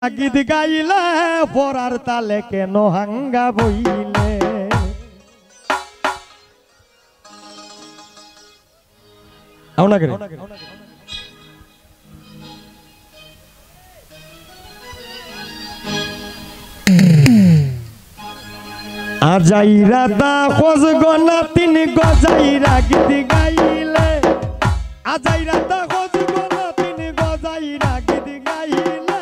গীত গাইলে পরার তালে কেন হাঙ্গা বইলে আজাইরা দা খোঁজ গনা তিন গজাইরা গীত গাইলে আজাইরা দা খোঁজ গনা তিন গজাইরা গীত গাইলে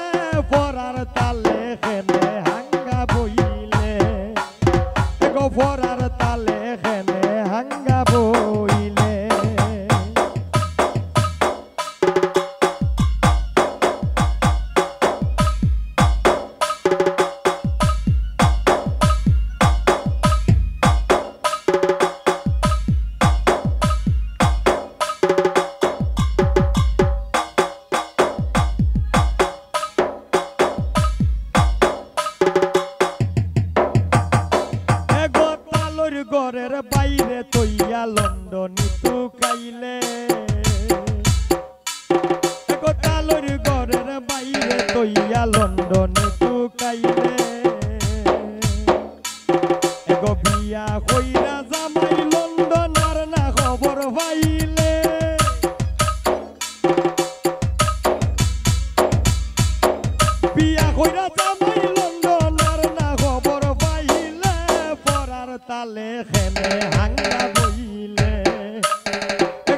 পরার তালে খেনে হাঙ্গা বইলে গো পরার তালে খেনে হাঙ্গা বইলে ঘরের বাইরে তৈয়া লন্ডনী তু খাইলে তালর ঘরের বাইরে তৈয়া লন্ডনী তু খাইলে গো বিয়া কইরা জামাই লন্ডন আর না খবর পাইলে বিয়া কইরা জামাই লন্ডন আর না খবর পাইলে পরার তালে খেনে হাঙ্গা বইলে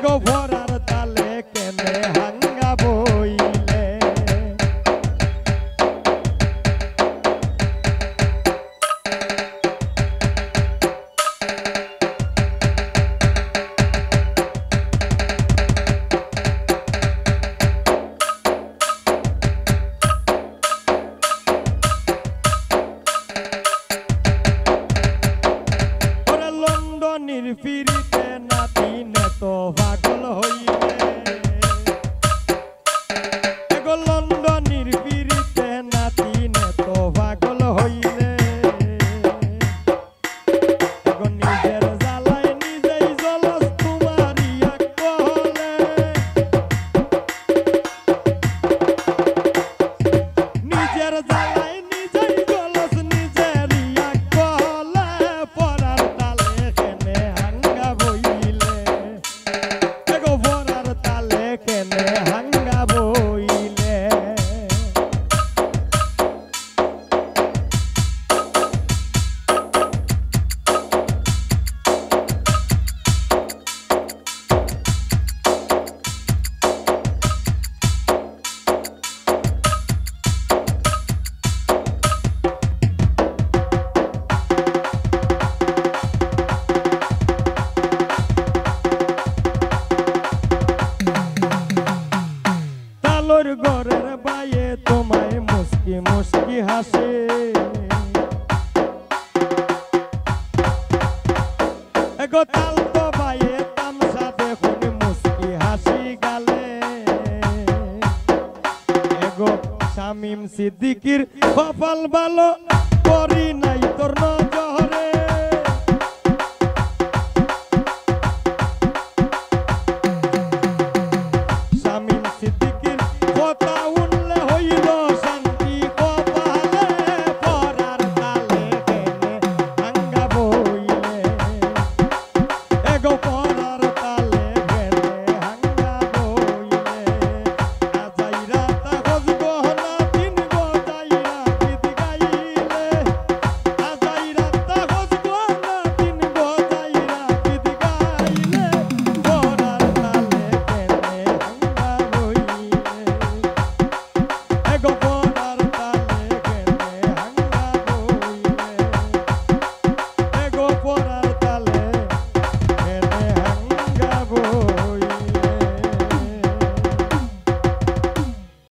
গো পরার তালে কেনে হাঙ্গা বইলে লন্ডনের ফিরিতে নাতিনে তো পাগল হইলে গো লন্ডনের ফিরিতে নাতিনে তো পাগল হইলে গো নিজের জ্বালায় নিজেই জলস তোমারিয়া কহলে নিজের জ্বালায় নিজেই জলস নিজেরিয়া কহলে পরার তালে কেনে হাঙ্গা বইলে গো পরার তালে কেনে হাঙ্গা বইলে তালর ঘরের বাইয়ে তোমায় মুস্কি মুস্কি হাসে গো তাল তো বাইয়ে তামসা দেখুন মুস্কি হাসি গালে গো শামিম সিদ্দিকীর কপাল ভালো করি নাই তোর নজর